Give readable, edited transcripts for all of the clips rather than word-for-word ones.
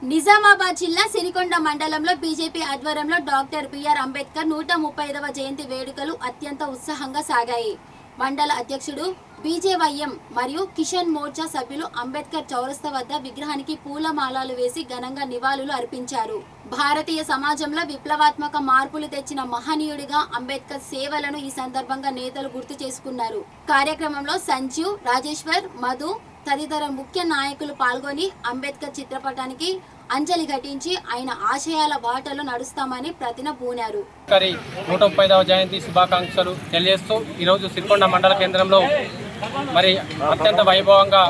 నిజామాబాద్ జిల్లా సిరికొండ మండలంలో బీజేపీ ఆధ్వర్యంలో డాక్టర్ బిఆర్ అంబేద్కర్ 135వ జయంతి వేడుకలు అత్యంత ఉత్సాహంగా సాగాయి. మండల అధ్యక్షుడు బీజేవైఎం మరియు కిషన్ మోర్చా సభ్యులు అంబేద్కర్ చౌరస్తా వద్ద విగ్రహానికి పూలమాలలు వేసి ఘనంగా నివాళులు అర్పించారు. భారతీయ సమాజంలో విప్లవాత్మక మార్పులు తెచ్చిన మహనీయుడిగా అంబేద్కర్ సేవలను ఈ సందర్భంగా నేతలు గుర్తు చేసుకున్నారు. కార్యక్రమంలో సంజీవ్, రాజేశ్వర్, మధు తదితర ముఖ్య నాయకులు పాల్గొని అంబేద్కర్ చిత్రపటానికి అంజలి ఘటించి ఆయన ఆశయాల బాటలో నడుస్తామని ప్రతిన పూనారు. 135వ జయంతి శుభాకాంక్షలు తెలియజేస్తూ ఈరోజు సిరికొండ మండల కేంద్రంలో మరి అత్యంత వైభవంగా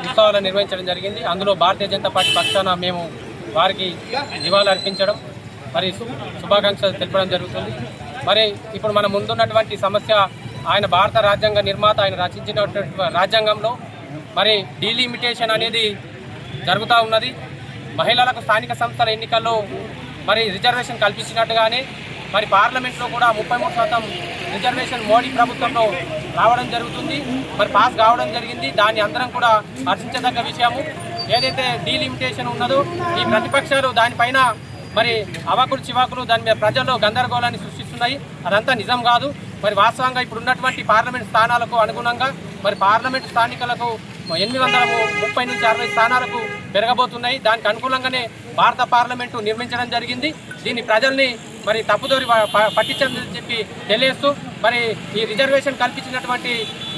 ఉత్సవాలు నిర్వహించడం జరిగింది. అందులో భారతీయ జనతా పార్టీ పక్షాన మేము వారికి నివాళులు అర్పించడం మరి శుభాకాంక్షలు తెలపడం జరుగుతుంది. మరి ఇప్పుడు మన ముందున్నటువంటి సమస్య, ఆయన భారత రాజ్యాంగ నిర్మాత, ఆయన రచించినటువంటి రాజ్యాంగంలో మరి డీలిమిటేషన్ అనేది జరుగుతూ ఉన్నది. మహిళలకు స్థానిక సంస్థల ఎన్నికల్లో మరి రిజర్వేషన్ కల్పించినట్టుగానే మరి పార్లమెంట్లో కూడా 33% రిజర్వేషన్ మోడీ ప్రభుత్వంలో రావడం జరుగుతుంది, మరి పాస్ కావడం జరిగింది. దాన్ని అందరం కూడా హర్షించదగ్గ విషయము. ఏదైతే డీలిమిటేషన్ ఉన్నదో ఈ ప్రతిపక్షాలు దానిపైన మరి అవాకులు చివాకులు దాని మీద ప్రజల్లో గందరగోళాన్ని సృష్టిస్తున్నాయి. అదంతా నిజం కాదు. మరి వాస్తవంగా ఇప్పుడు ఉన్నటువంటి పార్లమెంట్ స్థానాలకు అనుగుణంగా మరి పార్లమెంట్ స్థానికులకు 830 నుంచి 60 స్థానాలకు పెరగబోతున్నాయి. దానికి అనుకూలంగానే భారత పార్లమెంటు నిర్మించడం జరిగింది. దీన్ని ప్రజల్ని మరి తప్పుదోరి పట్టించని చెప్పి తెలియజేస్తూ మరి ఈ రిజర్వేషన్ కల్పించినటువంటి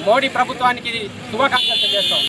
మోడీ ప్రభుత్వానికి శుభాకాంక్షలు తెలియజేస్తాం.